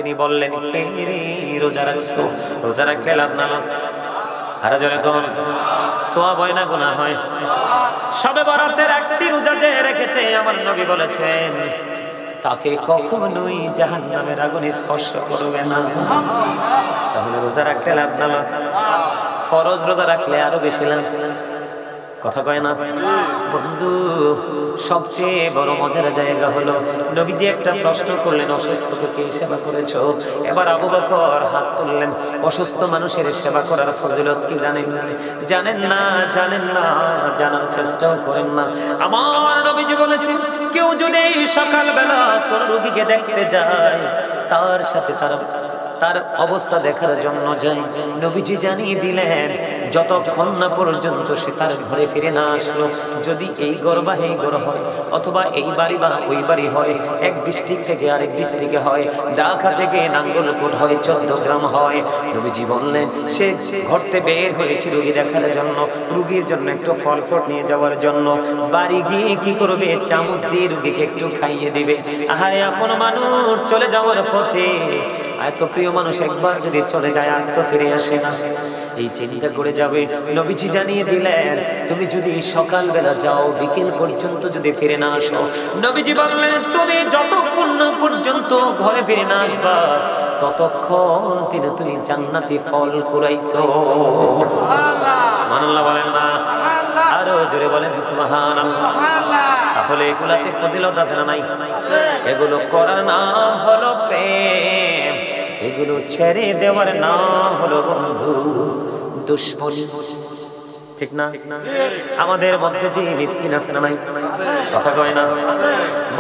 তিনি বললেন, কে রে রোজা রাখছো? রোজা রাখলে লাভ না লস? আরো জোরে কোন সওয়াব হয় না গুনাহ হয়? শবে বরাতের একটি রোজা যে রেখেছে আমার নবী বলেছেন তাকে কখনোই জাহান্নামের আগুন স্পর্শ করবে না। তাহলে রোজা রাখলে লাভ না লস? ফরজ রোজা রাখলে আরো বেশি লাভ। কথা কয় না বন্ধু? সবচেয়ে বড় মজার জায়গা হলো নবীজি একটা প্রশ্ন করলেন, অসুস্থকে কে সেবা করেছো? এবার আবু বকর হাত তুললেন। অসুস্থ মানুষের সেবা করার ফজিলত কি জানেন? জানেন না, জানেন না, জানার চেষ্টাও করেন না। আমার নবীজি বলেছেন, কেউ যদি সকালবেলা কোন রোগীকে দেখতে যায়, তার সাথে তার অবস্থা দেখার জন্য যায়, নবীজি জানিয়ে দিলেন যতক্ষণ না পর্যন্ত সে তার ঘরে ফিরে না আসলো, যদি এই ঘর বা এই ঘর হয়, অথবা এই বাড়ি বা ওই বাড়ি হয়, এক ডিস্ট্রিক্ট থেকে আরেক ডিস্ট্রিক্টে হয়, ঢাকা থেকে নাঙ্গলকোট হয়, 14 গ্রাম হয়, নবীজি বললেন সে ঘরতে বের হয়েছে রোগী দেখার জন্য, রোগীর জন্য একটু ফল ফ্রুট নিয়ে যাওয়ার জন্য। বাড়ি গিয়ে কি করবে? চামচ দিয়ে রোগীকে একটু খাইয়ে দিবে। আহারে আপন মানুষ চলে যাওয়ার পথে, এত প্রিয় মানুষ একবার যদি চলে যায় আর তো ফিরে আসে না, এই চিন্তা করে যাবে। নবীজি জানিয়ে দিলেন তুমি যদি সকালবেলা যাও, বিকেল পর্যন্ত যদি ফিরে না আসো, নবীজি বললেন তুমি যতক্ষণ না পর্যন্ত ঘরে ফিরে না আসবা, ততক্ষণ তুমি জান্নাতি ফল কুড়াইছো। সুবহানাল্লাহ বলেন না? আরো জোরে বলেন সুবহানাল্লাহ। তাহলে এগুলাতে ফজিলত আছে না নাই? এগুলো করার নাম হলো প্রেম, এগুলো ছেড়ে দেওয়ার নাম হলো বন্ধু দুশ্মনী। ঠিক না? আমাদের মধ্যে যে মিসকিন আছে না নাই? কথা কয় না?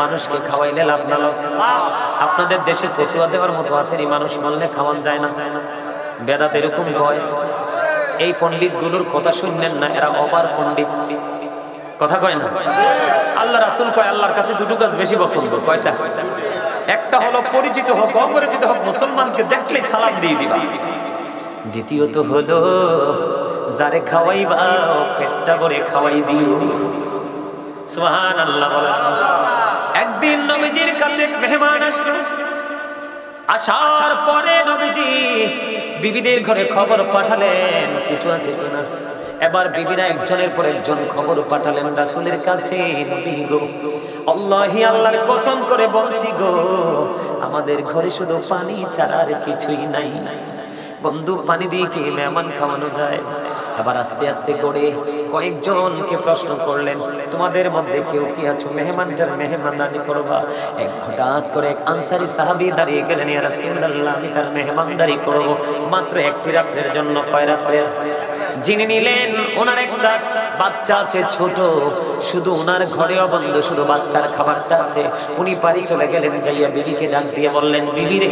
মানুষকে খাওয়াইলে লাভ না লস? আপনাদের দেশে ফতুয়া দেওয়ার মতো আসেনি, মানুষ মানলে খাওয়ান যায় না? বেদাত এরকম কয়। এই পণ্ডিত গুলোর কথা শুনলেন না, এরা অবার পণ্ডিত। কথা কয় না? আল্লাহ রাসূল কয় আল্লাহর কাছে দুটো কাজ বেশি পছন্দ। কয়টা? একটা হলো পরিচিত হোক অপরিচিত হোক, মুসলমানকে দেখলেই সালাম দিয়ে দিবা। দ্বিতীয়ত হলো যারে খাওয়াইবা পেটটা ভরে খাওয়াই দিও। সুবহানাল্লাহ বলেন। একদিন নবীজির কাছে মেহমান আসলো। আসার পরে নবীজি বিবিদের ঘরে খবর পাঠালেন কিছু আছে কিনা। এবার বিবিরা একজনের পর একজন খবর পাঠালেন রাসূলের কাছে, নবী গো, আল্লাহি আল্লাহর কসম করে বলছি গো, আমাদের ঘরে শুধু পানি ছাড়া আর কিছুই নাই। বন্ধু, পানি দিয়ে কি মেহমান খাওয়ানো যায়? আবার আস্তে আস্তে করে কয়েকজনকে প্রশ্ন করলেন, তোমাদের মধ্যে কেউ কি আছো মেহমানটার মেহমানদারি করবা? হঠাৎ করে এক আনসারী সাহাবী দাঁড়িয়ে গেলেন, ইয়া রাসূলুল্লাহ, আমি তার মেহমানদারি করব মাত্র একটি রাতের জন্য। কয় রাতের? যিনি নিলেন ওনার একটা বাচ্চা আছে ছোট, শুধু ওনার ঘরেও বন্ধ, শুধু বাচ্চার খাবারটা আছে। উনি বাড়ি চলে গেলেন, যাইয়া বিবিকে ডাক দিয়ে বললেন, বিবি রে,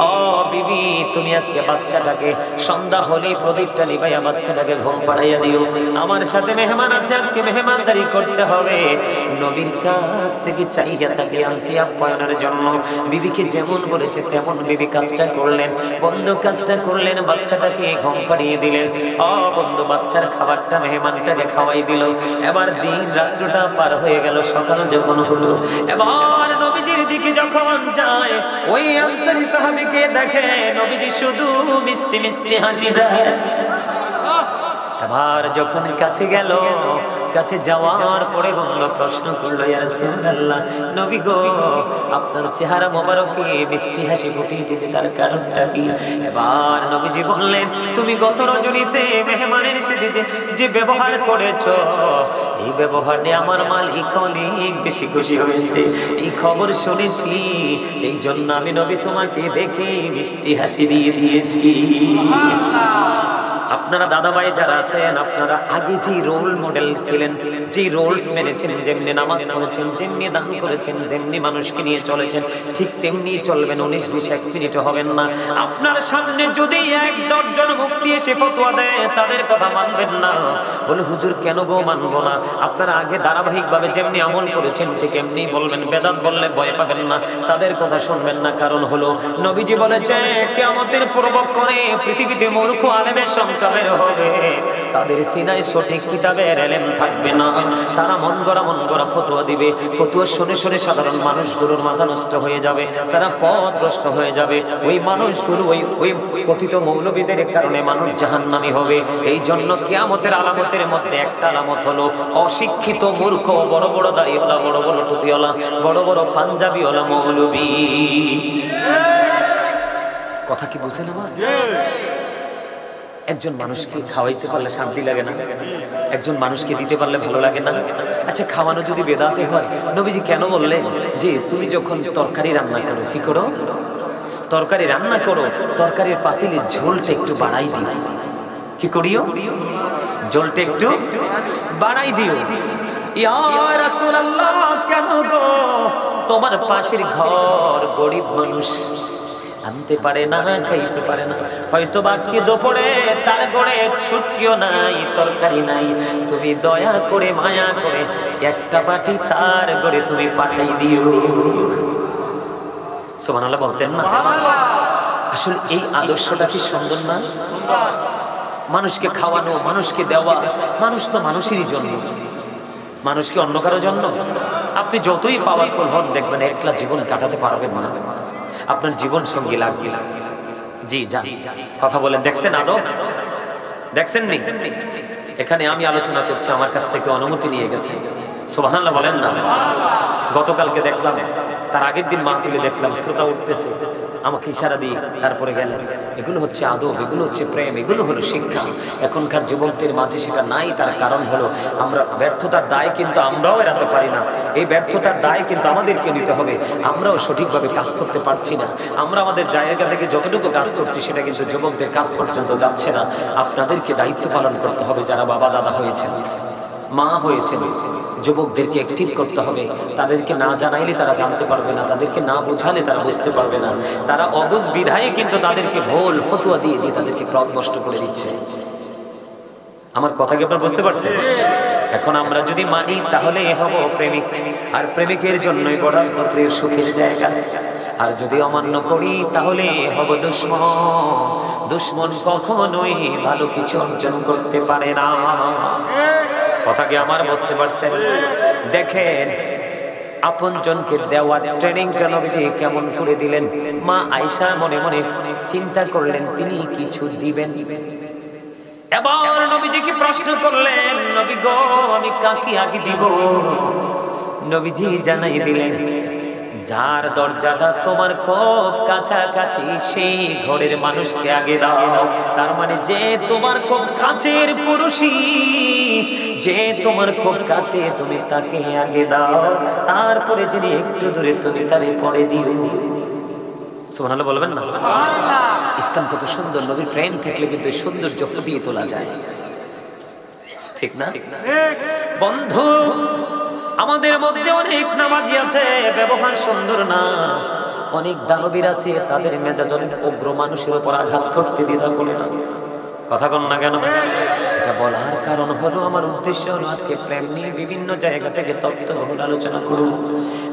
ও বিবি, তুমি আজকে বাচ্চাটাকে সন্ধ্যা হলে প্রদীপটা নিবাইয়া বাচ্চাটাকে ঘুম পাড়াইয়া দিও, আমার সাথে মেহমান আছে, আজকে মেহমানদারি করতে হবে। নবীর কাছ থেকে চাইয়া তাকে আনছি আপ্যায়নের জন্য। বিবিকে যেমন বলেছে তেমন বিবি কাজটা করলেন, বন্ধু কাজটা করলেন, বাচ্চাটাকে ঘুম পাড়িয়ে দিলেন। বন্ধু, বাচ্চার খাবারটা মেহমানটাকে খাওয়াই দিল। এবার দিন রাত্রটা পার হয়ে গেল, সকাল যখন হলো, এবার নবীজির দিকে যখন যায়, ওই আনসারী সাহাবীকে দেখে নবীজি শুধু মিষ্টি মিষ্টি হাসি দেয়। এবার যখন কাছে গেল, কাছে যাওয়ার পরে বন্ধু প্রশ্ন করলো, ইয়া রাসূলুল্লাহ, নবী গো, আপনার চেহারা মোবারকে মিষ্টি হাসি ফুটেছে, তার কারণটা কি? এবার নবীজি বললেন, তুমি গত রজনীতে মেহমানের সাথে যে ব্যবহার করেছো, এই ব্যবহারে আমার মালিক অনেক বেশি খুশি হয়েছে, এই খবর শুনেছি, এই জন্য আমি নবী তোমাকে দেখে মিষ্টি হাসি দিয়ে দিয়েছি। আপনারা দাদা ভাই যারা আছেন, আপনারা আগে যে রোল মডেল ছিলেন, যে রোলস মেনেছেন, যেমনি নামাজ পড়েছেন, যেমনি দান করেছেন, যেমনি মানুষকে নিয়ে চলেছেন, ঠিক তেমনি চলবেন। 19-20 মিনিটও হবেন না। আপনার সামনে যদি 1-10 মুফতি এসে ফতোয়া দেয়, তাদের কথা মানবেন না। বলে, হুজুর কেন গো মানবো না? আপনারা আগে ধারাবাহিকভাবে যেমনি আমল করেছেন ঠিক এমনি বলবেন। বেদাত বললে ভয় পাবেন না, তাদের কথা শুনবেন না। কারণ হলো নবীজি বলেছে, কিয়ামতের পূর্বক্ষণে পৃথিবীতে মূর্খ আলেমের সংখ্যা সংখ্যা বের হবে, তাদের সিনায় সঠিক কিতাবের ইলম থাকবে না। তারা মন গড়া ফতোয়া দিবে, ফতোয়া শুনে শুনে সাধারণ মানুষগুলোর মাথা নষ্ট হয়ে যাবে, তারা পথভ্রষ্ট হয়ে যাবে। ওই মানুষগুলো ওই কথিত মৌলবীদের কারণে মানুষ জাহান্নামী হবে। এই জন্য কিয়ামতের আলামতের মধ্যে একটা আলামত হলো অশিক্ষিত মূর্খ বড় বড় দাড়িওয়ালা, বড় বড় টুপিওয়ালা, বড় বড় পাঞ্জাবিওয়ালা মৌলবী। কথা কি বুঝেন আমার? একজন মানুষকে খাওয়াইতে পারলে শান্তি লাগে না? একজন মানুষকে দিতে পারলে ভালো লাগে না? আচ্ছা, খাওয়ানো যদি বেদাতে হয়, নবীজি কেন বললেন যে তুমি যখন তরকারি রান্না করো, কি করো? তরকারি রান্না করো, তরকারির পাতিলে ঝোলটা একটু বাড়াই দিও। কি করিও? ঝোলটা একটু বাড়াই দিও। ইয়া রাসূলুল্লাহ, কেন গো? তোমার পাশের ঘর গরিব মানুষ, আনতে পারে না, খাইতে পারে না, হয়তো আজকে দুপুরে তার ঘরে ছুটকিও নাই, তরকারি নাই, তুমি দয়া করে মায়া করে একটা বাটি তার ঘরে তুমি পাঠাই দিও। সুবহানাল্লাহ বলতেন না? আসলে এই আদর্শটা কি সুন্দর না? মানুষকে খাওয়ানো, মানুষকে দেওয়া। মানুষ তো মানুষেরই জন্য, মানুষকে অন্য কারোর জন্য। আপনি যতই পাওয়ারফুল হন, দেখবেন একলা জীবন কাটাতে পারবেন না, আপনার জীবন সঙ্গী লাগবে। জি যা কথা বলেন, দেখছেন আদব? দেখছেন নি? এখানে আমি আলোচনা করছি, আমার কাছ থেকে অনুমতি নিয়ে গেছে। সুবহানাল্লাহ বলেন না? গতকালকে দেখলাম, তার আগের দিন মাহফিলে দেখলাম শ্রোতা উঠতেছে, আমাকে ইশারা দিয়ে তারপরে গেলেন। এগুলো হচ্ছে আদব, এগুলো হচ্ছে প্রেম, এগুলো হলো শিক্ষা। এখনকার যুবকদের মাঝে সেটা নাই। তার কারণ হলো আমরা ব্যর্থতার দায় কিন্তু আমরাও এড়াতে পারি না। এই ব্যর্থতার দায় কিন্তু আমাদেরকে নিতে হবে। আমরাও সঠিকভাবে কাজ করতে পারছি না। আমরা আমাদের জায়গা থেকে যতটুকু কাজ করছি সেটা কিন্তু যুবকদের কাজ পর্যন্ত যাচ্ছে না। আপনাদেরকে দায়িত্ব পালন করতে হবে। যারা বাবা দাদা হয়েছেন, মা হয়েছেন, যুবকদেরকে অ্যাক্টিভ করতে হবে। তাদেরকে না জানাইলে তারা জানতে পারবে না, তাদেরকে না বোঝালে তারা বুঝতে পারবে না। তারা অবুঝ বিধায় কিন্তু তাদেরকে ভুল ফতোয়া দিয়ে দিয়ে তাদেরকে পথ নষ্ট করে দিচ্ছে। আমার কথা কি আপনারা বুঝতে পারছেন? এখন আমরা যদি মানি তাহলে হব প্রেমিক, আর প্রেমিকের জন্যই বরাদ্দ প্রিয় সুখের জায়গা। আর যদি অমান্য করি তাহলে হব দুশমন। দুশমন কখনোই ভালো কিছু অর্জন করতে পারে না। কথা কি আমার বুঝতে পারছেন? দেখেন, আপনজনকে দেওয়ার ট্রেনিংটা নবীজি কেমন করে দিলেন। মা আয়েশা মনে মনে চিন্তা করলেন তিনি কিছু দিবেন। এবার নবীজি কি প্রশ্ন করলেন, নবী গো আমি কাকে আগে দিব? নবীজি জানাই দিলেন, যার দরজাটা তোমার খুব কাছাকাছি সেই ঘরের মানুষকে আগে দাও। তার মানে যে তোমার খুব কাছের পুরুষই, যে তোমার খুব কাছে, তুমি তাকে আগে দাও। তারপরে যিনি একটু দূরে তুমি তারে পরে দিও। সুবহানাল্লাহ বলবেন না? ইসলাম কত সুন্দর। নবীর প্রেম থাকলে কিন্তু সৌন্দর্য ফুটিয়ে তোলা যায়, ঠিক না? বন্ধু, আমাদের মধ্যে অনেক নামাজি আছে, ব্যবহার সুন্দর না। অনেক দানবীর আছে, তাদের মেজাজ অনেক উগ্র, মানুষের উপর আঘাত করতে দ্বিধা করে না। কথা কন না কেন? এটা বলার কারণ হলো, আমার উদ্দেশ্য হলো আজকে প্রেম নিয়ে বিভিন্ন জায়গা থেকে তত্ত্ব আলোচনা করব।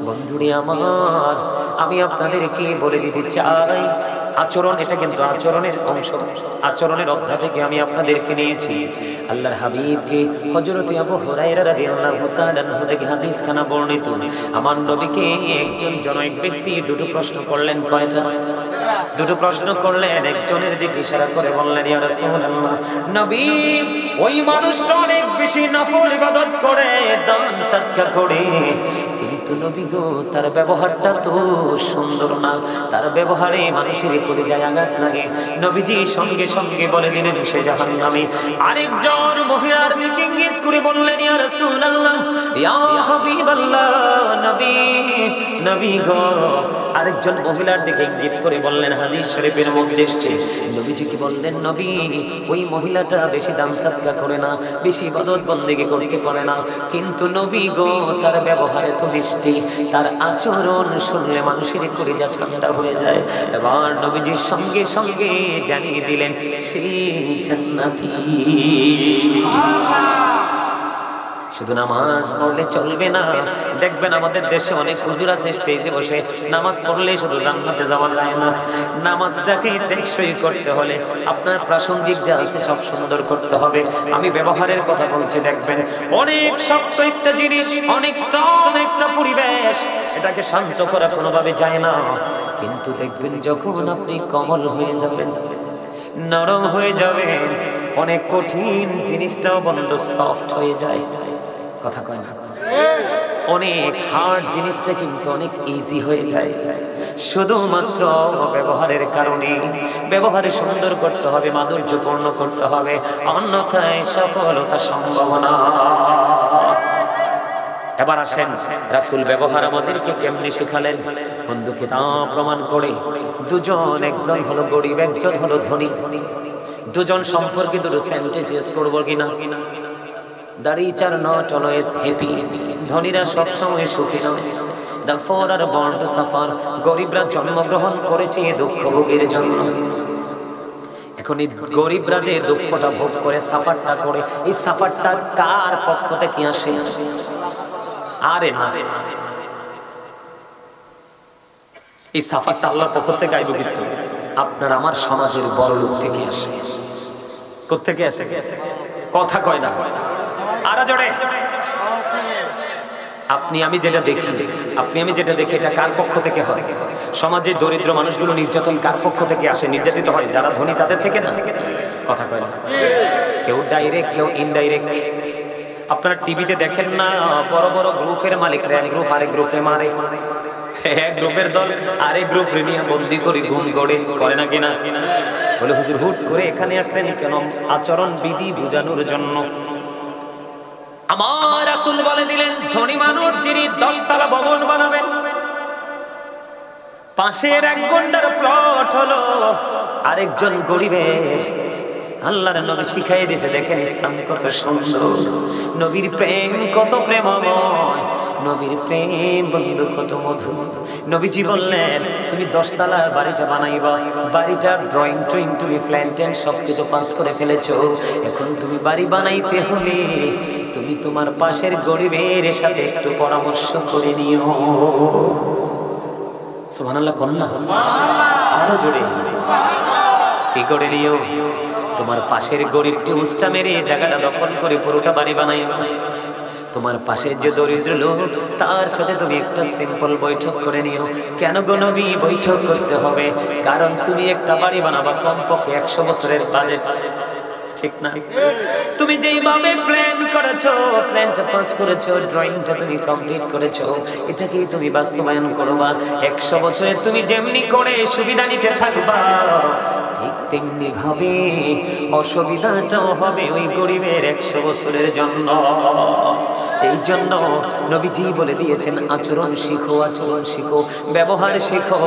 বন্ধুরে আমার, আমি আপনাদেরকে বলে দিতে চাই, আচরণ এটা কিন্তু আচরণের অংশ। আচরণের অধ্যায় থেকে আমি আপনাদেরকে নিয়েছি। আল্লাহর হাবিবকে হযরত আবু হুরায়রা রাদিয়াল্লাহু তাআলা আনহু থেকে হাদিস খানা বর্ণিত। আমার নবীকে একজন জনৈক ব্যক্তি দুটো প্রশ্ন করলেন। কয়টা? দুটো প্রশ্ন করলেন। একজনের দিকে ইশারা করে বললেন, ইয়া রাসূলুল্লাহ, নবী ওই মানুষটা অনেক বেশি নফল ইবাদত করে, দান সাদকা করে, কিন্তু নবী গো তার ব্যবহারটা তো সুন্দর না, তার ব্যবহারে মানুষের কলিজায় আঘাত লাগে। নবীজি সঙ্গে সঙ্গে বলে দিলেন সে জাহান্নামী। আরেকজন মহিলার দিকে ইঙ্গিত করে বললেন, ইয়া রাসূলুল্লাহ, ইয়া হাবিবাল্লাহ, নবী নবী গো। আরেকজন মহিলার দিকে ইঙ্গিত করে বললেন, হাদিস শরীফের মধ্যে এসেছে, নবীজি কি বললেন, নবী ওই মহিলাটা বেশি দান সাদকা করে না, বেশি ইবাদত বন্দেগী করতে পারে না, কিন্তু নবী গো তার ব্যবহারে তো মিষ্টি, তার আচরণ শুনলে মানুষের কলিজা ঠান্ডা হয়ে যায়। এবার নবীজির সঙ্গে সঙ্গে জানিয়ে দিলেন সে জান্নাতি। শুধু নামাজ পড়লে চলবে না। দেখবেন আমাদের দেশে অনেক হুজুর আছে স্টেজে বসে নামাজ পড়লে শুধু জান্নাতে যাওয়া যায় না। নামাজটাকে টেকসই করতে হলে আপনার প্রাসঙ্গিক যা আছে সব সুন্দর করতে হবে। আমি ব্যবহারের কথা বলছি, দেখবেন অনেক শক্ত একটা জিনিস, অনেক স্ট্রং একটা পরিবেশ, এটাকে শান্ত করা কোনোভাবে যায় না। কিন্তু দেখবেন যখন আপনি কোমল হয়ে যাবেন, নরম হয়ে যাবেন, অনেক কঠিন জিনিসটাও বন্ধ সফট হয়ে যায়। কথা কয় না? অনেক হার্ড জিনিসটা কিন্তু অনেক ইজি হয়ে যায় শুধুমাত্র ব্যবহারের কারণে। ব্যবহারে সুন্দর করতে হবে, মাধুর্যপূর্ণ করতে হবে, অন্যথায় সফলতা সম্ভব না। এবার আসেন রাসূল ব্যবহার আমাদেরকে কেমনে শেখালেন। বন্ধুকে তা প্রমাণ করে দুজন, একজন হলো গরিব, একজন হলো ধনী। দুজন সম্পর্কে দুটো সেন্টেন্স করবো কিনা? The rich are not always happy. ধনীরা সব সময় সুখী নয়। The poor are born to suffer. গরিবরা জন্মগ্রহণ করেছে দুঃখ ভোগের জন্য। এখন এই গরিবরা যে দুঃখটা ভোগ করে, সাফারটা করে, এই সাফারটা কার পক্ষ থেকে আসে? আরে না, এই সাফারটা আল্লাহর পক্ষ থেকে আইব, কিন্তু আপনার আমার সমাজের বড় লোক থেকে আসে। কোত্থেকে আসে? কথা কয় না। আরো জোরে। আপনি আমি যেটা দেখি এটা কার পক্ষ থেকে হয়? সমাজের দরিদ্র মানুষগুলো নির্যাতন কার পক্ষ থেকে আসে? নির্যাতিত হয় যারা ধনী তাদের থেকে না? কথা কয় না। কেউ ডাইরেক্ট, কেউ ইনডাইরেক্ট। আপনারা টিভিতে দেখেন না, বড় বড় গ্রুপের মালিকরা এক গ্রুপ আরেক গ্রুপে মারে, এক গ্রুপের দল আরেক গ্রুপ নিয়ে বন্দি করে গুম করে না কিনা? বলে হুজুর হুট করে এখানে আসলেন কেন? আচরণ বিধি বোঝানোর জন্য। আমার রাসূল বলে দিলেন, ধনী মানুষ যিনি 10 তলা ভবন বানাবেন, পাশের 1 ঘন্টার প্লট হলো আরেকজন গরিবের। আল্লাহর নবী শিখাই দিয়েছে, দেখেন ইসলাম কত সুন্দর, নবীর প্রেম কত প্রেমময়, নবীর প্রেম বন্ধু কত মধু। নবীজি বললেন, তুমি 10 তলার বাড়িটা বানাইবা, বাড়িটার ড্রয়িং তুমি প্ল্যান সবকিছু পাস করে ফেলেছো। এখন তুমি বাড়ি বানাইতে হলে তুমি তোমার পাশের গরিবের সাথে একটু পরামর্শ করে নিও। সুবহানাল্লাহ কন্যা, আরো জোরে। কি করে নিও? তোমার পাশের গরিবকে উস্টা মেরে জায়গাটা দখল করে পুরোটা বাড়ি বানাইবা। তোমার পাশের যে দরিদ্র লোক তার সাথে তুমি একটা সিম্পল বৈঠক করে নিও। কেন গো নবী বৈঠক করতে হবে? কারণ তুমি একটা বাড়ি বানাবা, কমপক্ষে 100 বছরের বাজেট, ঠিক না? তুমি যেইভাবে প্ল্যান করেছো, প্ল্যানটা পাস করেছো, ড্রয়িংটা তুমি কমপ্লিট করেছো, এটাকেই তুমি বাস্তবায়ন করবা। 100 বছরে তুমি যেমনি করে সুবিধা নিতে থাকবা, ঠিক তেমনি ভাবে অসুবিধাটাও হবে ওই গরিবের 100 বছরের জন্য। এই জন্য নবীজি বলে দিয়েছেন, আচরণ শিখো, আচরণ শিখো, ব্যবহার শিখো।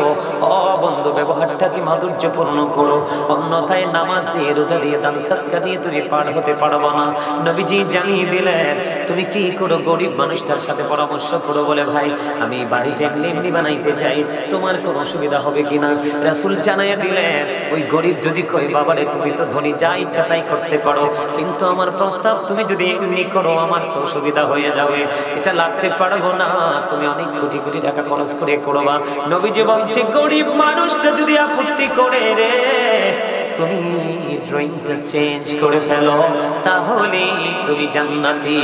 বন্ধু, ব্যবহারটাকে মাধুর্যপূর্ণ করো, অন্যথায় নামাজ দিয়ে, রোজা দিয়ে, দান সাদকা দিয়ে তুমি পার হতে পারবে না। নবীজি জানিয়ে দিলেন, তুমি কি করো? গরিব মানুষটার সাথে পরামর্শ করো, বলে ভাই আমি বাড়িটা এমনি বানাইতে চাই, তোমার কোনো অসুবিধা হবে কিনা? রাসূল জানাইয়া দিলেন, ওই গরিব যদি কই, বাবারে তুমি তো ধনী, যা ইচ্ছা তাই করতে পারো, কিন্তু আমার প্রস্তাব তুমি যদি এমনি করো আমার তো অসুবিধা হয়ে যাবে, এটা লাগতে পারবো না, তুমি অনেক কোটি কোটি টাকা খরচ করে করবা। নবীজি বলছে, গরিব মানুষটা যদি আপত্তি করে রে, তুমি ড্রয়িংটা চেঞ্জ করে ফেলো, তাহলে তুমি জান্নাতি।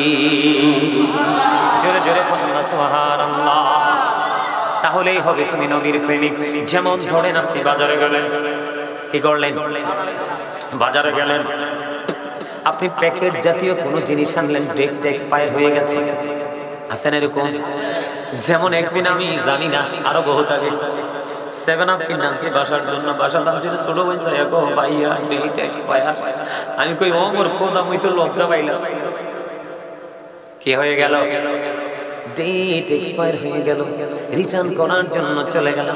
জোরে জোরে বলুন সুবহানাল্লাহ। তাহলেই হবে তুমি নবীর প্রেমিক। যেমন ধরেন আপনি বাজারে গেলেন, কি করলেন? বাজারে গেলেন, আপনি প্যাকেট জাতীয় কোনো জিনিস আনলেন, ডেট এক্সপায়ার হয়ে গেছে, আছেন এরকম? যেমন একদিন আমি জানি না, আরো বহুত আগে 7 আপ কিনে আনছি বাসার জন্য, বাসা দাম ছিল ছোট বলছে, এখন ভাইয়া ডেট এক্সপায়ার। আমি কই, ও মোর খোদা, আমি তো লজ্জা পাইলাম। কি হয়ে গেল? ডেট এক্সপায়ার হয়ে গেল, রিটার্ন করার জন্য চলে গেল।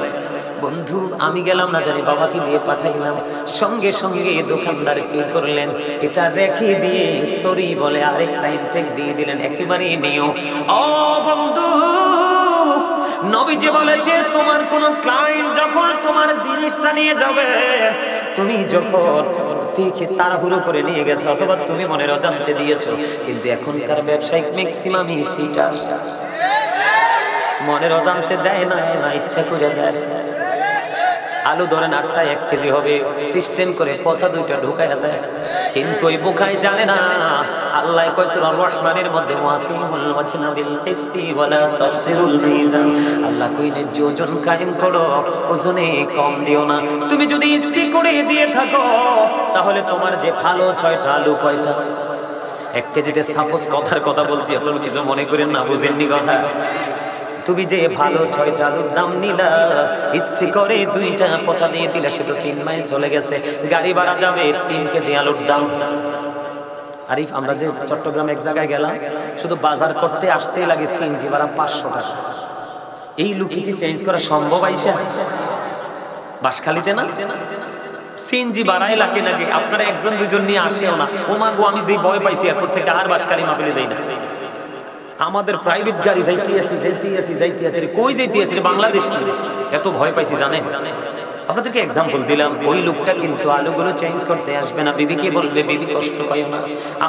বন্ধু, আমি গেলাম না জানি, বাবাকে দিয়ে পাঠাইলাম, সঙ্গে সঙ্গে দোকানদার কি করলেন, এটা রেখে দিয়ে সরি বলে আরেকটা ইনটেক দিয়ে দিলেন, একেবারে নিও। ও বন্ধু, নবীজি বলেছে, তোমার কোন ক্লায়েন্ট যখন তোমার জিনিসটা নিয়ে যাবে, তুমি যখন থেকে তাড়াহুড়ো করে নিয়ে গেছে, অথবা তুমি মনের অজান্তে দিয়েছো। কিন্তু এখনকার ব্যবসায়িক ম্যাক্সিমামই সিটার, মনের অজান্তে দেয় না, ইচ্ছা করে দেয়। আলু ধরেন 8টা 1 কেজি হবে, সিস্টেম করে পচা 2টা ঢুকাইয়া দেয়। কিন্তু ওই বোকাই জানে না আল্লাহ কয় সূরা রহমানের মধ্যে ওয়াকিমুল ওয়াজনা বিল কিসতি ওয়ালা তাকসিরুল মিজান, আল্লাহ কই ন্যায্য ওজন কায়েম করো, ওজনে কম দিও না। তুমি যদি ইচ্ছে করে দিয়ে থাকো তাহলে তোমার যে ভালো 6টা আলু কয়টা? 1 কেজিতে সাপোজ কথার কথা বলছি, আপনারা কিছু মনে করেন না, বুঝেননি কথা। তুমি যে ভালো 6টা আলুর দাম নিলা, ইচ্ছে করে 2টা পচা দিয়ে দিলে সে তো 3 মাইল চলে গেছে, গাড়ি ভাড়া যাবে 3 কেজি আলুর দাম। আরিফ, আমরা যে চট্টগ্রাম এক জায়গায় গেলাম, শুধু বাজার করতে আসতে লাগে সিএনজি ভাড়া 500 টাকা। এই লুকি কি চেঞ্জ করা সম্ভব? আইসা বাসখালীতে না সিএনজি বাড়াই লাগে নাকি? আপনারা 1-2 নিয়ে আসেও না। ওমা গো, আমি যে ভয় পাইছি এরপর থেকে আর বাসখালী মাপলে যাই না। আমাদের প্রাইভেট গাড়ি যাইতে আছি, কই যাইতে আছি? বাংলাদেশ কি? এত ভয় পাইছি জানেন। আপনাদেরকে এক্সাম্পল দিলাম। ওই লোকটা কিন্তু আলুগুলো চেঞ্জ করতে আসবে না, বিবিকে বলবে বিবি কষ্ট পাইও না,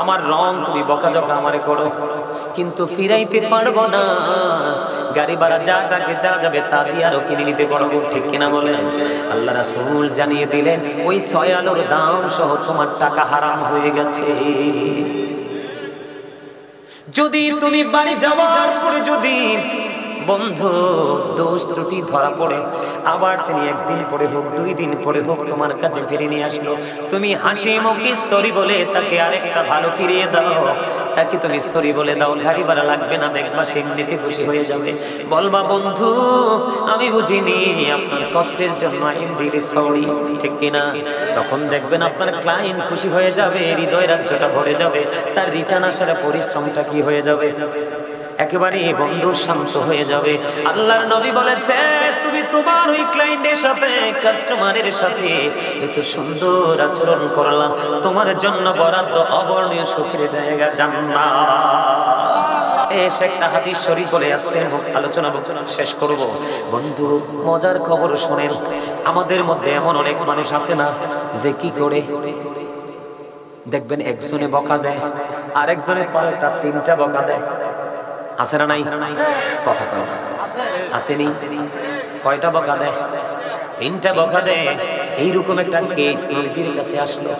আমার রং তুমি বকাঝকা আমারে করো, কিন্তু ফিরাইতে পারবো না। গাড়ি ভাড়া যা টাকে যা যাবে তা দিয়ে আরো কিনে নিতে পারবো, ঠিক কিনা বলেন? আল্লাহ রাসূল জানিয়ে দিলেন ওই 6 আলুর দাম সহ তোমার টাকা হারাম হয়ে গেছে। যদি তুমি বাড়ি যাওয়ার পরে যদি বন্ধু দোষ ত্রুটি ধরা পড়ে, আবার তিনি 1 দিন পরে হোক 2 দিন পরে হোক তোমার কাছে ফিরে নিয়ে আসলো, তুমি হাসি মুখে সরি বলে তাকে আরেকটা ভালো ফিরিয়ে দাও। তাকে তুমি সরি বলে দাও, গাড়ি ভাড়া লাগবে না, দেখবা সে এমনিতে খুশি হয়ে যাবে। বলবা বন্ধু আমি বুঝিনি, আপনার কষ্টের জন্য আই এম রিয়েলি সরি, ঠিক কিনা? তখন দেখবেন আপনার ক্লায়েন্ট খুশি হয়ে যাবে, হৃদয় রাজ্যটা ভরে যাবে, তার রিটার্ন আসার পরিশ্রমটা কি হয়ে যাবে? একেবারে বন্ধু শান্ত হয়ে যাবে। আল্লাহর নবী বলেছে তুমি তোমার ওই ক্লায়েন্টের সাথে, কাস্টমারের সাথে এত সুন্দর আচরণ করলা, তোমার জন্য বরাদ্দ অবর্ণীয় সুখের জায়গা জান্নাত। এসে একটা হাদিস শরীফ বলে আজকে আলোচনা শেষ করব। বন্ধু মজার খবর শুনেন, আমাদের মধ্যে এমন অনেক মানুষ আছে না যে কি করে দেখবেন একজনে বকা দেয়, আরেকজনে পাল্টা 3টা বকা দেয়। আছে না নাই? কথা কয় না, আসেনি? কয়টা বকা দেয়? 3টা বকা দেয়। এইরকম একটা কেস নবীজির কাছে আসলো।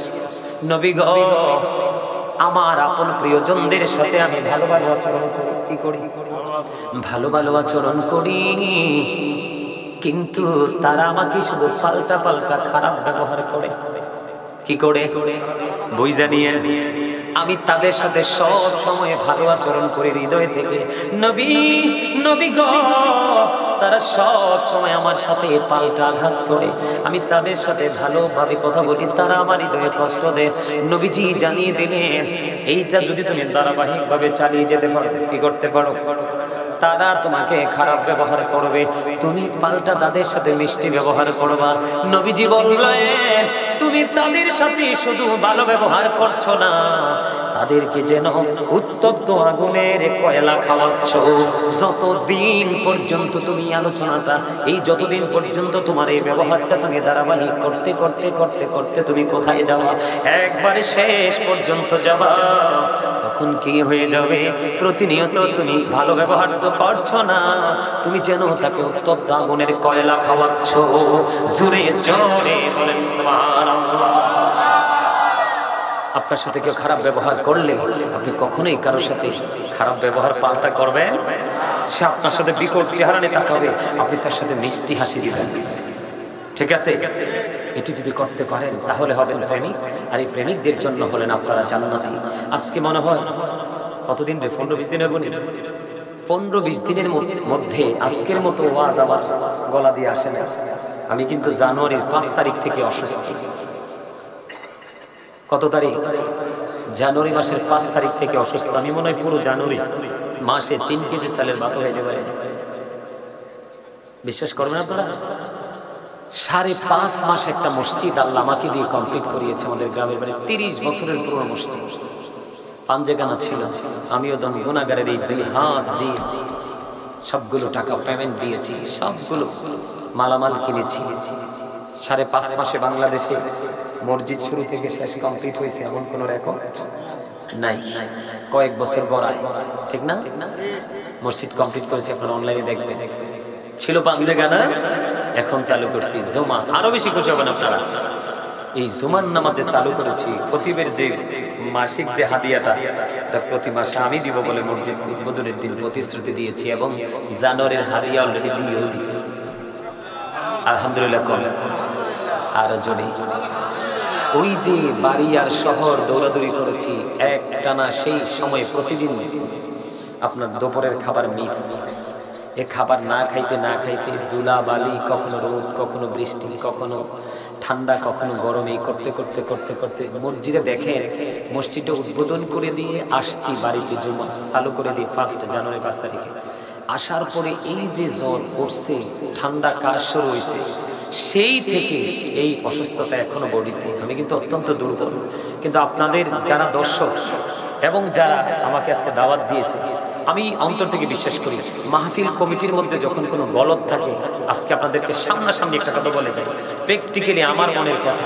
নবী গো, আমার আপন প্রিয়জনদের সাথে আমি ভালো ভালো আচরণ করি, কি করি? ভালো ভালো আচরণ করি, কিন্তু তারা আমাকে শুধু পাল্টা পাল্টা খারাপ ব্যবহার করে। কি করে? বই জানিয়ে আমি তাদের সাথে সব সময় ভালো আচরণ করি হৃদয় থেকে। নবী গো, তারা সব সময় আমার সাথে পাল্টা আঘাত করে। আমি তাদের সাথে ভালোভাবে কথা বলি, তারা আমার হৃদয়ে কষ্ট দেয়। নবীজি জানিয়ে দিলেন এইটা যদি তুমি ধারাবাহিকভাবে চালিয়ে যেতে পারো, কি করতে পারো? তারা তোমাকে খারাপ ব্যবহার করবে, তুমি পাল্টা তাদের সাথে মিষ্টি ব্যবহার করবা। নবীজি বললেন তুমি তাদের সাথে শুধু ভালো ব্যবহার করছো না, তাদেরকে যেন উত্তপ্ত আগুনের কয়লা খাওয়াচ্ছ। যতদিন পর্যন্ত তুমি আলোচনাটা, এই যতদিন পর্যন্ত তোমার এই ব্যবহারটা তুমি ধারাবাহিক করতে করতে করতে করতে তুমি কোথায় যাওয়া, একবারে শেষ পর্যন্ত যাবা, তখন কি হয়ে যাবে? প্রতিনিয়ত তুমি ভালো ব্যবহার তো করছো না, তুমি যেন তাকে উত্তপ্ত আগুনের কয়লা খাওয়াচ্ছ। জোরে জোরে বলেন সুবহানাল্লাহ। আপনার সাথে কেউ খারাপ ব্যবহার করলে আপনি কখনোই কারোর সাথে খারাপ ব্যবহার পাল্টা করবেন। সে আপনার সাথে বিকট চেহারা নিয়ে তাকাবে, আপনি তার সাথে মিষ্টি হাসি দিবেন, ঠিক আছে? এটি যদি করতে পারেন তাহলে হবেন প্রেমিক, আর এই প্রেমিকদের জন্য হলেন আপনারা জান্নাতি। আজকে মনে হয় কতদিন রে, 15-20 দিনের বলি, 15-20 দিনের মধ্যে আজকের মতো ওয়াজ আবার গলা দিয়ে আসে না। আমি কিন্তু জানুয়ারির 5 তারিখ থেকে অসুস্থ। কত তারিখ? জানুয়ারি মাসের 5 তারিখ থেকে অসুস্থ। আমি মনে হয় পুরো জানুয়ারি মাসে 3 কেজি চালের ভাত হয়ে যাবে। বিশ্বাস করবেন আপনারা? 5.5 মাস একটা মসজিদ আল্লাহ আমাকে দিয়ে কমপ্লিট করিয়েছে। আমাদের গ্রামের বাড়ি 30 বছরের পুরনো মসজিদ, পাঞ্জেগানা ছিল। আমিও দম গুনাহগারের এই 2 হাত দিয়ে সবগুলো টাকা পেমেন্ট দিয়েছি, সবগুলো মালামাল কিনেছি, 5.5 মাসে বাংলাদেশে মসজিদ শুরু থেকে শেষ কমপ্লিট হয়েছে এমন কোন রেকর্ড নাই। কয়েক বছর গড়ায়, ঠিক না? মসজিদ কমপ্লিট করেছে, আপনারা অনলাইনে দেখবেন। ছিল পান্দেগানা, এখন চালু করছি জুমা। আরো বেশি খুশি হবেন আপনারা। এই জুমার নামাজে চালু করেছি খতিবের যে মাসিক যে হাদিয়াটা, এটা প্রতি মাসে আমি দিব বলে মসজিদ উদ্বোধনের দিন প্রতিশ্রুতি দিয়েছি, এবং জানুয়ারির হাদিয়া অলরেডি দিয়েও দিছি। আলহামদুলিল্লাহ। কম আর জোরে ওই যে বাড়ি আর শহর দৌড়াদৌড়ি করেছি এক টানা, সেই সময় প্রতিদিন আপনার দুপুরের খাবার মিস। এ খাবার না খাইতে না খাইতে ধুলা বালি, কখনো রোদ, কখনো বৃষ্টি, কখনো ঠান্ডা, কখনো গরম, এই করতে করতে করতে করতে মসজিদে দেখেন মসজিদটা উদ্বোধন করে দিয়ে আসছি বাড়িতে, জুমা চালু করে দিয়ে 1 জানুয়ারি 5 তারিখে আসার পরে এই যে জ্বর উঠছে, ঠান্ডা কাশ শুরু হয়েছে, সেই থেকে এই অসুস্থতা এখনো বডিতে। আমি কিন্তু অত্যন্ত দুর্বল, কিন্তু আপনাদের যারা দর্শক এবং যারা আমাকে আজকে দাওয়াত দিয়েছে, আমি অন্তর থেকে বিশ্বাস করি মাহফিল কমিটির মধ্যে যখন কোনো গলদ থাকে, আজকে আপনাদেরকে সামনাসামনি একটা কথা বলে যায়, প্র্যাকটিক্যালি আমার মনের কথা।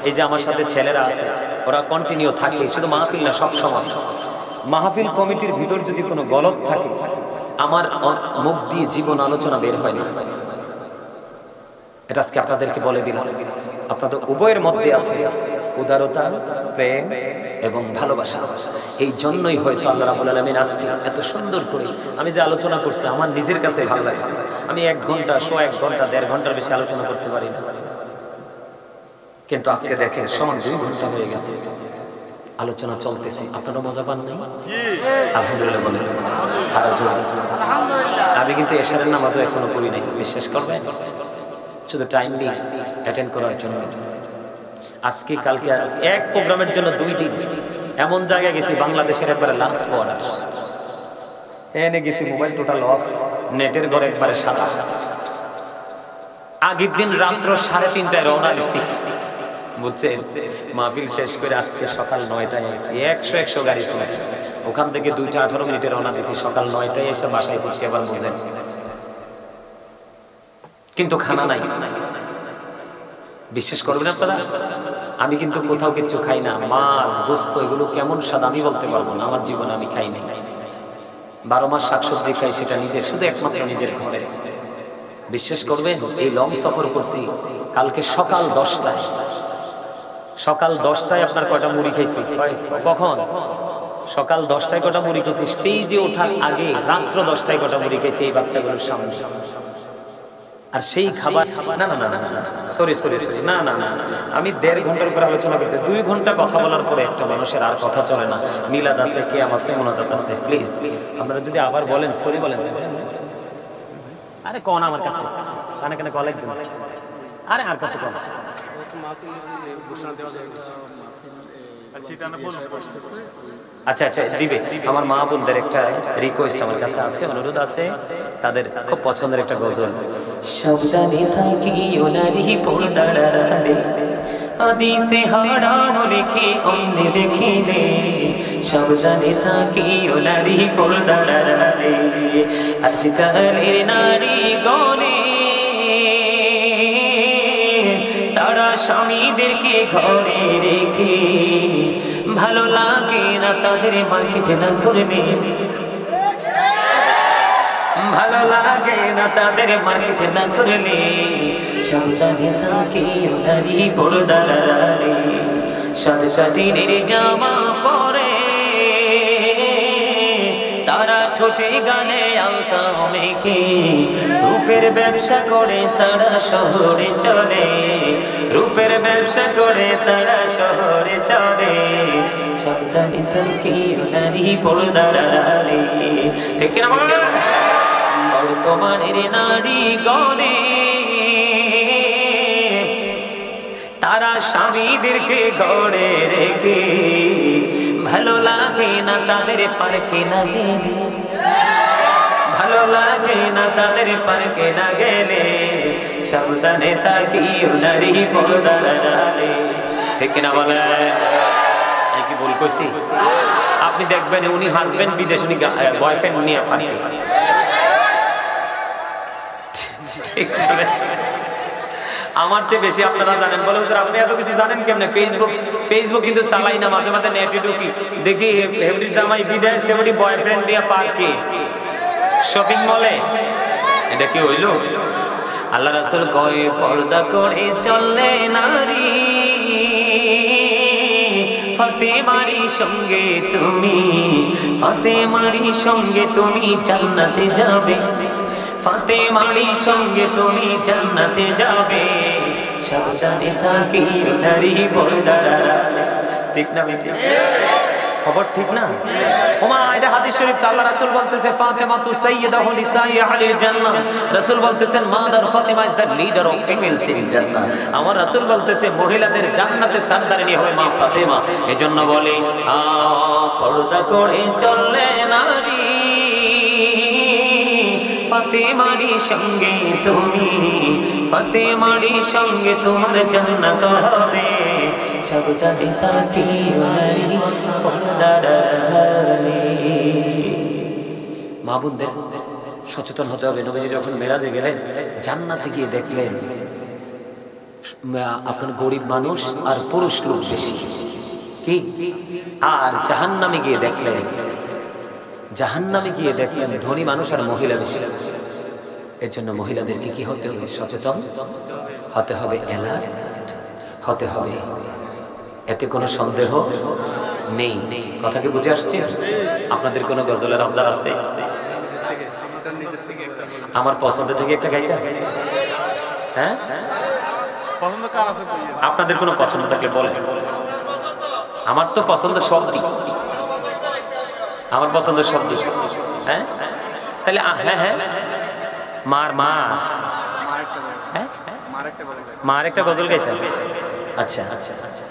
এই যে আমার সাথে ছেলেরা আছে, ওরা কন্টিনিউ থাকে, শুধু মাহফিল না, সব সময়। মাহফিল কমিটির ভিতর যদি কোনো গলদ থাকে, আমার মুখ দিয়ে জীবন আলোচনা বের হয় না। এটা আজকে আপনাদেরকে বলে দিলাম। আপনাদের উভয়ের মধ্যে আছে উদারতা, প্রেম এবং ভালোবাসা। এই জন্যই হয়তো আল্লাহ রাব্বুল আলামিন আজকে এত সুন্দর করে আমি যে আলোচনা করছি, আমার নিজের কাছে ভালো লাগছে। আমি 1 ঘন্টা, 1.5 ঘন্টা, 1.5 ঘন্টার বেশি আলোচনা করতে পারি না, কিন্তু আজকে দেখেন সমান 2 ঘন্টা হয়ে গেছে, আলোচনা চলতেছে। আপনারা মজা পান নাই? আলহামদুলিল্লাহ বলেন। আমি কিন্তু এশারের নামাজও এখনো পড়ি নাই, বিশ্বাস করবেন, শুধু টাইমলি অ্যাটেন্ড করার জন্য। আজকে কালকে এক প্রোগ্রামের জন্য 2 দিন এমন জায়গায় গেছি, বাংলাদেশের একবারে লাস্ট বর্ডার, এনে গেছি মোবাইল টোটাল অফ, নেটের ঘরে একবারে সাদা। আগের দিন রাত্র 3:30টায় রওনা দিছি, বুঝছেন? মাহফিল শেষ করে আজকে সকাল 9টায় এসেছি, 100 গাড়ি চলেছে। ওখান থেকে 2টা 18 মিনিটে রওনা দিছি, সকাল 9টায় এসে বাসায় পড়ছি। আবার বুঝেন, কিন্তু খানা নাই। বিশ্বাস করবেন আপনারা, আমি কিন্তু কোথাও কিছু খাই না। মাছ, গোস্ত, এগুলো কেমন স্বাদ আমি বলতে পারবো না, আমার জীবনে আমি খাই নাই। 12 মাস শাকসবজি খাই, সেটা নিজের, শুধু একমাত্র নিজের ঘরে। বিশ্বাস করবেন, এই লং সফর করছি। কালকে সকাল 10টায়, সকাল 10টায় আপনার কয়টা মুড়ি খাইছি? কখন? সকাল 10টায় কয়টা মুড়ি খাইছি, স্টেজে ওঠার আগে রাত্র 10টায় কয়টা মুড়ি খাইছি এই বাচ্চাগুলোর সামনে। আর সেই খাবার না না না না সরি সরি সরি না না না, আমি 1.5 ঘন্টার উপরে আলোচনা করতে 2 ঘন্টা কথা বলার পরে একটা মানুষের আর কথা চলে না। মিলাদ আছে, কিয়াম আছে, মুনাজাত আছে। প্লিজ আপনারা যদি আবার বলেন, সরি বলেন। আরে কোন আমার কাছে কানে কানে কল একদম, আরে আর কাছে কোন আচ্ছা আচ্ছা দিবে। আমার মা বোনদের একটা রিকোয়েস্ট আমার কাছে আছে, অনুরোধ আছে, তাদের খুব পছন্দের একটা গজল। সাবধানে থাকি ওনারি পর্দার আড়ালে, হাদিসে হারাম লিখে অন্য দেখিলে, সাবধানে থাকি ওনারি পর্দার আড়ালে। আজকালের নারী গণে তারা স্বামীদেরকে ঘরে রেখে, ভালো লাগে না তাদের মার্কেটে না করবে, ভালো লাগে না তাদের মার্কেটে না করলে, সাবধানে থাকি ওনারি পর্দার আড়ালে। সাদা কাটিনের জামা পরে তারা ঠোঁটে গালে আলতা মেখে, রূপের ব্যবসা করে তারা শহরে চলে, রূপের ব্যবসা করে তারা শহরে চলে। সাবধানে থাকি ওনারি পর্দার আড়ালে। ঠিক না বলেন? বর্তমানের নারী গণে তারা স্বামীদেরকে ঘরে রেখে, ভালো লাগে না তাদের পার্কে না গেলে, ভালো লাগে না তাদের পার্কে না গেলে, সাবধানে থাকি ওনারি পর্দার আড়ালে। ঠিক না বলে? আমি কি ভুল করছি? আপনি দেখবেন উনি হাজবেন্ড বিদেশ, উনি বয়ফ্রেন্ড নিয়ে পার্কে, ঠিক আমার চেয়ে বেশি আপনারা জানেন। বলে হুজুর আপনি এত কিছু জানেন কেমনে? ফেসবুক কিন্তু চালাই না, মাঝে মাঝে নেটে ঢুকি, দেখি এভরি জামাই বিদেশ, সেভরি বয়ফ্রেন্ড দিয়া পার্কে, শপিং মলে। এটা কি হইল? আল্লাহ রাসূল কয় পর্দা করে চললে নারী, ফাতেমারি সঙ্গে তুমি, ফাতেমারি সঙ্গে তুমি জান্নাতে যাবে, ফাতেমারি সঙ্গে তুমি জান্নাতে যাবে, সাবধানে থাকি নারী পর্দার আড়ালে। ঠিক না বেটি? খবর ঠিক না? ওমা এটা হাদিস শরীফ। আল্লাহ রাসূল বলতেছে ফাতেমা তু সাইয়্যিদাহু নিসাই আহলিল জান্নাহ। রাসূল বলতেছেন mother Fatema is the leader of females in জান্নাহ। আমার রাসূল বলতেছে মহিলাদের জান্নাতে সরদারিনী হবে মা ফাতেমা। এজন্য বলে পর্দা করে চললে নারী, ফাতেমারি সঙ্গে তুমি, ফাতেমারি সঙ্গে তোমার জান্নাত হবে, সাবধানে থাকিও নারী পর্দার আড়ালে। মা বোনদের সচেতন হতে হবে। নবীজি যখন মেরাজে গেলেন, জান্নাতে গিয়ে দেখলেন আপনার গরিব মানুষ আর পুরুষ লোক বেশি, কি? আর জাহান্নামে গিয়ে দেখলেন, জাহান্নামে গিয়ে দেখলেন ধনী মানুষ আর মহিলা বেশি। এর জন্য মহিলাদেরকে কি হতে হবে? সচেতন হতে হবে, অ্যালার্ট হতে হবে। এতে কোনো সন্দেহ নেই। কথা কি বুঝে আসছে? আপনাদের কোনো গজলের আবদার আছে? আমার পছন্দ থেকে একটা গাইতে, হ্যাঁ? আপনাদের কোনো পছন্দ থাকলে বলেন। আমার তো পছন্দ সব দিক, আমার পছন্দ সব দিক। হ্যাঁ তাহলে হ্যাঁ হ্যাঁ মার মা হ্যাঁ মার একটা গজল গাইতে হবে। আচ্ছা আচ্ছা আচ্ছা,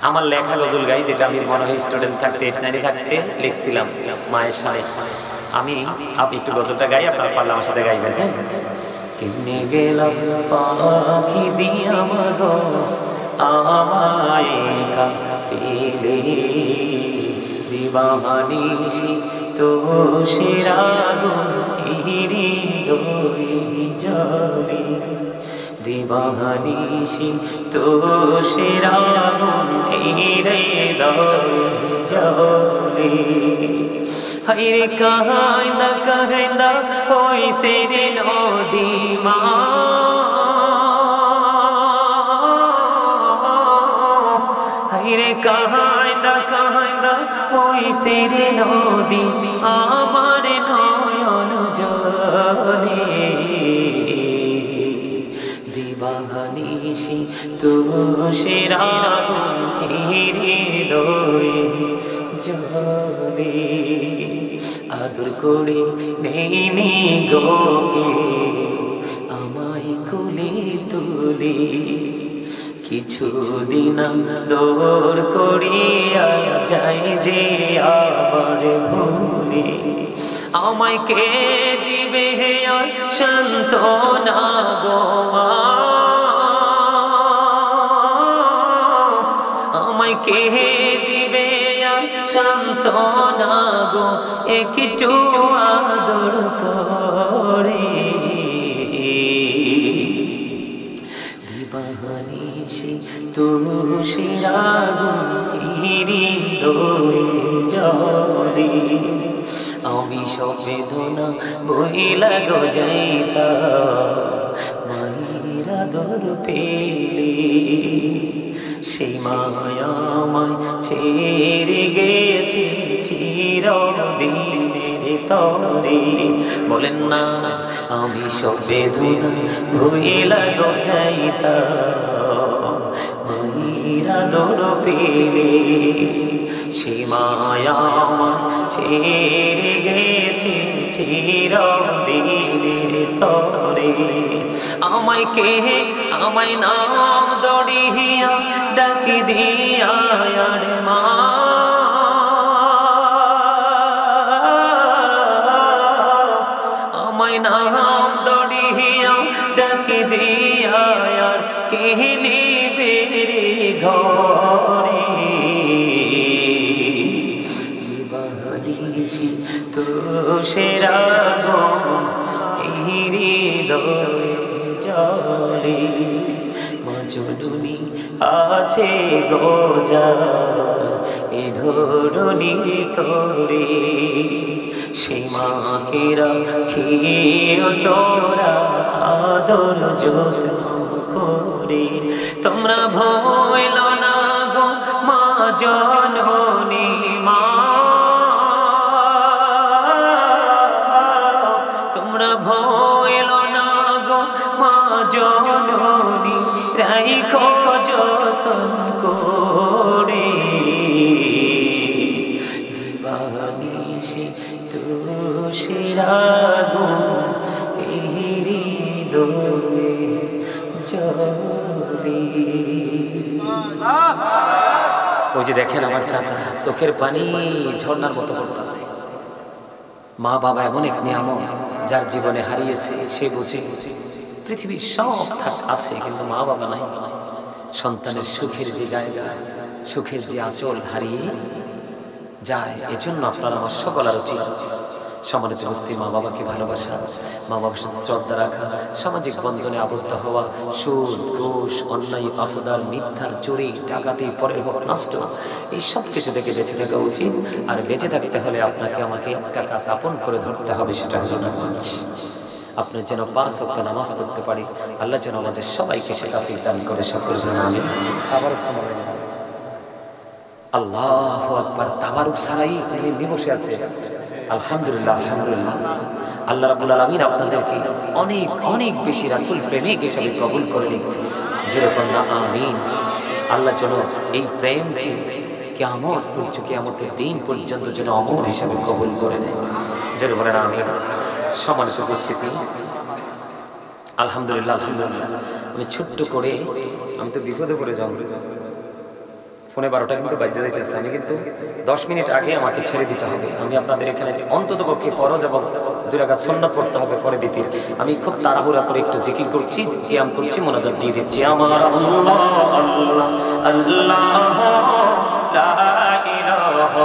আমার লেখা গজল গাই, যেটা আমি মনে হয় স্টুডেন্ট থাকতে, নারী থাকতে লিখছিলাম মায়ের সামনে। আমি একটু গজলটা গাই, আপনারা পারলে আমার সাথে গাইবেন। হ্যাঁ। কিনে গেলাম পাখি দিয়া মাগো আমায় কাফিলে, দিবানিশি তো শিরাগুন হৃদয়ে জলে, দিবানিশি তো শিরাগুন হৃদয়ে জলে। হায়রে কাহাইন্দা কাহাইন্দা হইছে রে নদী মা, হায়রে কাহাইন্দা কাহাইন্দা হইছে রে নদী আমার নয়ন জলে, দিবানিশি তুষের আগুন হৃদয়ে জলে। আদর করে নেই গোকে আমায় কোলে তুলে, কিছুদিন দৌড় করিয়া যাই যে আবার ভুলে, আমায় কে দিবে সান্ত্বনা গো মা, আমায় কে দিবে সান্ত্বনা গো, একটু আদর করে, দিবানিশি তুষের আগুন হৃদয়ে জলে। আমি সব বেদনা বইলা গো যাইতা মায়ের আদর পেলে, সেই মায়া আমায় ছেড়ে গেছে চিরদিনের তরে। বলেন না আমি সব বেদনা ভুইলা গো যাইতা মায়ের আদর পেলে, সেই মায়া আমায় ছেড়ে গেছে চিরদিনের তরে। আমায় কে আমায় নাম দড়িয়া ডাকি দিয়া রে মা, আমায় নাম দড়িয়া ডাকি দিয়া কে নিবে রে ঘরে, দিবানিশি তুষের আগুন হৃদয়ে জলে মজনুনি আছে গোজার এ ধরণীর তরে সেই মাকে রাখিও তোরা আদর যত্ন করে তোমরা ভইল না গো মা জননী মা তোমরা ভইল না গো মা জননী রাইখো যতন করে দিবানিশি তুষের আগুন এই হৃদয়ে জ্বলে। ওই যে দেখেন আমার চাচা চোখের পানি ঝর্ণার মতো পড়তেছে। মা বাবা এমন এক নিয়ামত যার জীবনে হারিয়েছে সে বুঝে পৃথিবীর সব আছে কিন্তু মা বাবা নাই। সন্তানের সুখের যে জায়গা সুখের যে আঁচল হারিয়ে যায়। এজন্য আপনার আমার সকলের উচিত সম্মানিত উপস্থিতি মা বাবাকে ভালোবাসা, মা বাবার সাথে শ্রদ্ধা রাখা, সামাজিক বন্ধনে আবদ্ধ হওয়া, সুদ ঘুষ অন্যায় অপদার মিথ্যা চুরি ডাকাতি পরের হোক নষ্ট এই সব কিছু থেকে বেঁচে থাকা উচিত। আর বেঁচে থাকতে হলে আপনাকে আমাকে একটা কাজ আপন করে ধরতে হবে, সেটা হলো নামাজ। আপনি যেন 5 ওয়াক্ত নামাজ পড়তে পারি, আল্লাহ যেন আমাদের সবাইকে সে তৌফিক দান করে সকল জন্য আমিন। আবার আল্লাহু আকবার। তাবারুক ছাড়াই উনি বসে আছে। আলহামদুলিল্লাহ আলহামদুলিল্লাহ। আল্লাহ রাব্বুল আলামিন আপনাদেরকে অনেক অনেক বেশি রাসূল প্রেমিক হিসেবে কবুল করে নিন। যেরকম না আমিন। আল্লাহ যেন এই প্রেমকে কিয়ামতের দিন পর্যন্ত যেন অমর হিসেবে কবুল করে নেয়। যেরকম না আমিন। সম্মানিত উপস্থিতি আলহামদুলিল্লাহ আলহামদুলিল্লাহ। আমি ছোট্ট করে আমি তো বিপদে পড়ে যাব। ফোনে 12টা কিন্তু বাজে যাইতেছে। আমি কিন্তু 10 মিনিট আগে আমাকে ছেড়ে দিতে হবে। আমি আপনাদের এখানে অন্তত পক্ষে ফরজ এবং 2 রাকাত সুন্নাত পড়তে হবে পরে বিতির। আমি খুব তাড়াহুড়া করে একটু জিকির করছি, কিয়াম করছি, মুনাজাত দিয়ে দিচ্ছি। আমার আল্লাহ আল্লাহ আল্লাহ লা ইলাহা